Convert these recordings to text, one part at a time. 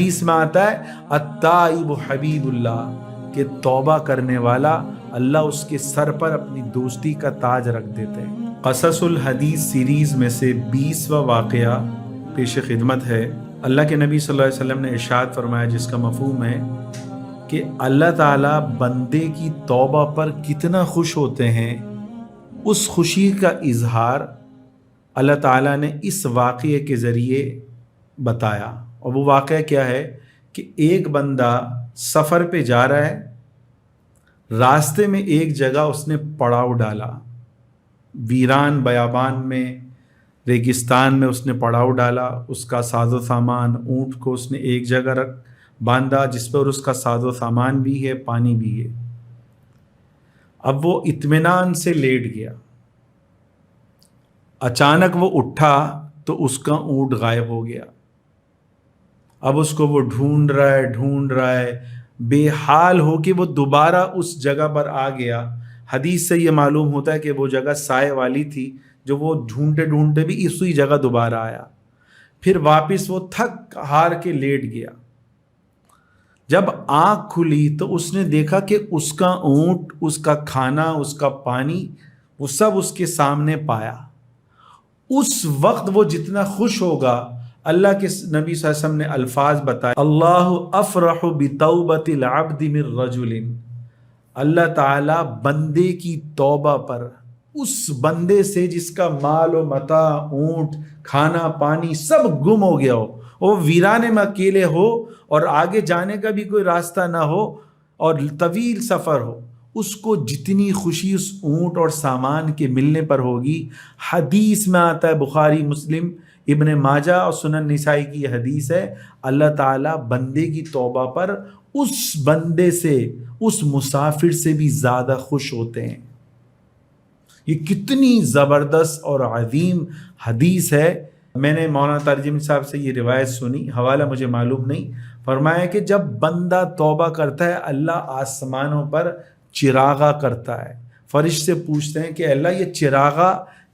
حدیث میں آتا ہے التائب حبیب اللہ، کہ توبہ کرنے والا اللہ اس کے سر پر اپنی دوستی کا تاج رکھ دیتے ہیں۔ قصص الحدیث سیریز میں سے 20واں واقعہ پیش خدمت ہے۔ اللہ کے نبی صلی اللہ علیہ وسلم نے ارشاد فرمایا، جس کا مفہوم ہے کہ اللہ تعالیٰ بندے کی توبہ پر کتنا خوش ہوتے ہیں، اس خوشی کا اظہار اللہ تعالیٰ نے اس واقعے کے ذریعے بتایا۔ اور وہ واقعہ کیا ہے کہ ایک بندہ سفر پہ جا رہا ہے، راستے میں ایک جگہ اس نے پڑاؤ ڈالا، ویران بیابان میں، ریگستان میں اس نے پڑاؤ ڈالا۔ اس کا ساز و سامان، اونٹ کو اس نے ایک جگہ باندھا جس پر اس کا ساز و سامان بھی ہے، پانی بھی ہے۔ اب وہ اطمینان سے لیٹ گیا، اچانک وہ اٹھا تو اس کا اونٹ غائب ہو گیا۔ اب اس کو وہ ڈھونڈ رہا ہے، بے حال ہو کے وہ دوبارہ اس جگہ پر آ گیا۔ حدیث سے یہ معلوم ہوتا ہے کہ وہ جگہ سائے والی تھی، جو وہ ڈھونڈتے بھی اسی جگہ دوبارہ آیا۔ پھر واپس وہ تھک ہار کے لیٹ گیا۔ جب آنکھ کھلی تو اس نے دیکھا کہ اس کا اونٹ، اس کا کھانا، اس کا پانی، وہ سب اس کے سامنے پایا۔ اس وقت وہ جتنا خوش ہوگا، اللہ کے نبی صلی اللہ علیہ وسلم نے الفاظ بتائے، اللہ افرح بتوبۃ العبد من رجل، اللہ تعالیٰ بندے کی توبہ پر، اس بندے سے جس کا مال و متاع، اونٹ، کھانا پانی سب گم ہو گیا ہو، وہ ویرانے میں اکیلے ہو اور آگے جانے کا بھی کوئی راستہ نہ ہو اور طویل سفر ہو، اس کو جتنی خوشی اس اونٹ اور سامان کے ملنے پر ہوگی۔ حدیث میں آتا ہے، بخاری، مسلم، ابن ماجہ اور سنن نسائی کی یہ حدیث ہے، اللہ تعالیٰ بندے کی توبہ پر اس بندے سے، اس مسافر سے بھی زیادہ خوش ہوتے ہیں۔ یہ کتنی زبردست اور عظیم حدیث ہے۔ میں نے مولانا ترجمانی صاحب سے یہ روایت سنی، حوالہ مجھے معلوم نہیں، فرمایا کہ جب بندہ توبہ کرتا ہے، اللہ آسمانوں پر چراغا کرتا ہے، فرشتے سے پوچھتے ہیں کہ اللہ یہ چراغا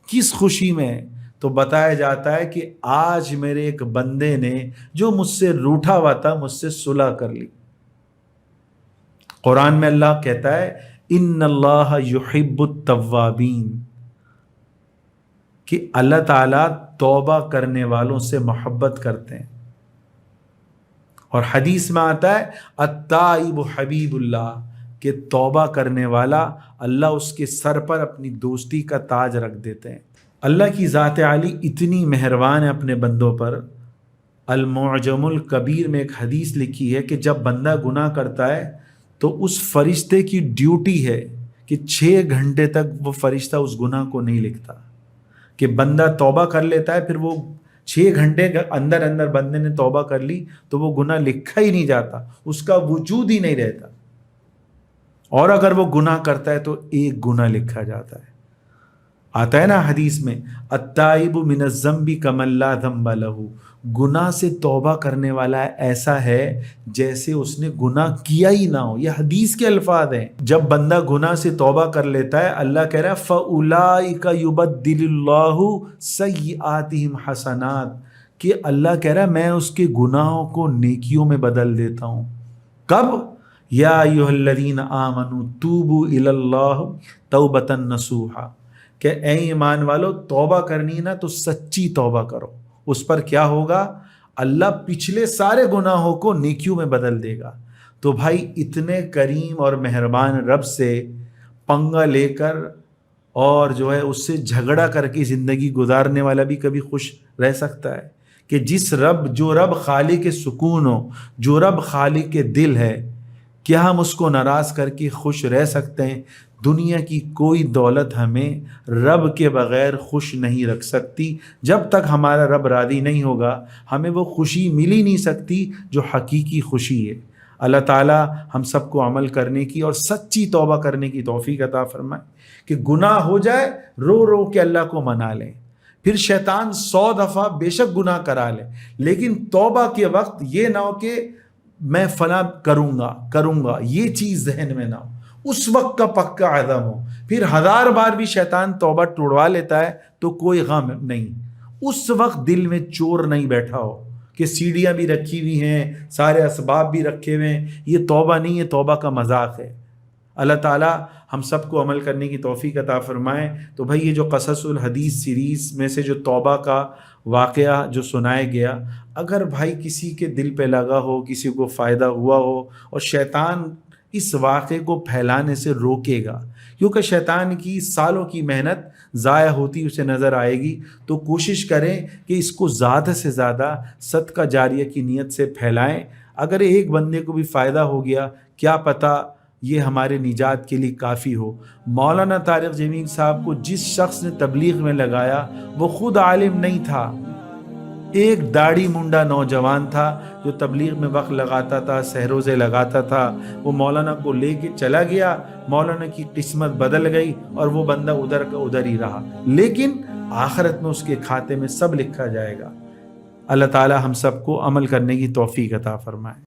کس خوشی میں ہے؟ تو بتایا جاتا ہے کہ آج میرے ایک بندے نے جو مجھ سے روٹھا ہوا تھا، مجھ سے صلح کر لی۔ قرآن میں اللہ کہتا ہے ان اللہ یحب التوابین، کہ اللہ تعالیٰ توبہ کرنے والوں سے محبت کرتے ہیں۔ اور حدیث میں آتا ہے التائب حبیب اللہ، کہ توبہ کرنے والا اللہ اس کے سر پر اپنی دوستی کا تاج رکھ دیتے ہیں۔ اللہ کی ذات عالی اتنی مہربان ہے اپنے بندوں پر۔ المعجم الکبیر میں ایک حدیث لکھی ہے کہ جب بندہ گناہ کرتا ہے تو اس فرشتے کی ڈیوٹی ہے کہ 6 گھنٹے تک وہ فرشتہ اس گناہ کو نہیں لکھتا، کہ بندہ توبہ کر لیتا ہے، پھر وہ 6 گھنٹے کے اندر بندے نے توبہ کر لی تو وہ گناہ لکھا ہی نہیں جاتا، اس کا وجود ہی نہیں رہتا۔ اور اگر وہ گناہ کرتا ہے تو 1 گناہ لکھا جاتا ہے۔ آتا ہے نا حدیث میں التائب من الذنب کمن لا ذنب لہ، گناہ سے توبہ کرنے والا ایسا ہے جیسے اس نے گناہ کیا ہی نہ ہو۔ یہ حدیث کے الفاظ ہیں۔ جب بندہ گناہ سے توبہ کر لیتا ہے، اللہ کہہ رہا ہے فَأُولَئِكَ يُبَدِّلُ اللَّهُ سَيِّئَاتِهِمْ حَسَنَاتٍ، کہ اللہ کہہ رہا ہے میں اس کے گناہوں کو نیکیوں میں بدل دیتا ہوں۔ کب؟ یا ایھا الذین آمنوا توبوا الی اللہ توبۃ نصوحا، کہ اے ایمان والو توبہ کرنی نا تو سچی توبہ کرو۔ اس پر کیا ہوگا؟ اللہ پچھلے سارے گناہوں کو نیکیوں میں بدل دے گا۔ تو بھائی اتنے کریم اور مہربان رب سے پنگا لے کر اور جو ہے اس سے جھگڑا کر کے زندگی گزارنے والا بھی کبھی خوش رہ سکتا ہے؟ کہ جو رب خالق سکون ہو، جو رب خالق دل ہے، کیا ہم اس کو ناراض کر کے خوش رہ سکتے ہیں؟ دنیا کی کوئی دولت ہمیں رب کے بغیر خوش نہیں رکھ سکتی۔ جب تک ہمارا رب راضی نہیں ہوگا، ہمیں وہ خوشی مل ہی نہیں سکتی جو حقیقی خوشی ہے۔ اللہ تعالی ہم سب کو عمل کرنے کی اور سچی توبہ کرنے کی توفیق عطا فرمائے، کہ گناہ ہو جائے رو رو کے اللہ کو منا لیں، پھر شیطان 100 دفعہ بے شک گناہ کرا لے، لیکن توبہ کے وقت یہ نہ ہو کہ میں فلاں کروں گا، یہ چیز ذہن میں نہ ہو، اس وقت کا پکا عزم ہو۔ پھر 1000 بار بھی شیطان توبہ توڑوا لیتا ہے تو کوئی غم نہیں، اس وقت دل میں چور نہیں بیٹھا ہو کہ سیڑھیاں بھی رکھی ہوئی ہیں، سارے اسباب بھی رکھے ہوئے ہیں، یہ توبہ نہیں، یہ توبہ کا مذاق ہے۔ اللہ تعالیٰ ہم سب کو عمل کرنے کی توفیق عطا فرمائے۔ تو بھائی یہ جو قصص الحدیث سیریز میں سے جو توبہ کا واقعہ جو سنایا گیا، اگر بھائی کسی کے دل پہ لگا ہو، کسی کو فائدہ ہوا ہو، اور شیطان اس واقعے کو پھیلانے سے روکے گا، کیونکہ شیطان کی سالوں کی محنت ضائع ہوتی اسے نظر آئے گی، تو کوشش کریں کہ اس کو زیادہ سے زیادہ صدقہ جاریہ کی نیت سے پھیلائیں۔ اگر ایک بندے کو بھی فائدہ ہو گیا، کیا پتہ یہ ہمارے نجات کے لیے کافی ہو۔ مولانا طارق جمیل صاحب کو جس شخص نے تبلیغ میں لگایا وہ خود عالم نہیں تھا، ایک داڑھی منڈا نوجوان تھا جو تبلیغ میں وقت لگاتا تھا، سہروزے لگاتا تھا، وہ مولانا کو لے کے چلا گیا، مولانا کی قسمت بدل گئی اور وہ بندہ ادھر کا ادھر ہی رہا، لیکن آخرت میں اس کے کھاتے میں سب لکھا جائے گا۔ اللہ تعالی ہم سب کو عمل کرنے کی توفیق عطا فرمائے۔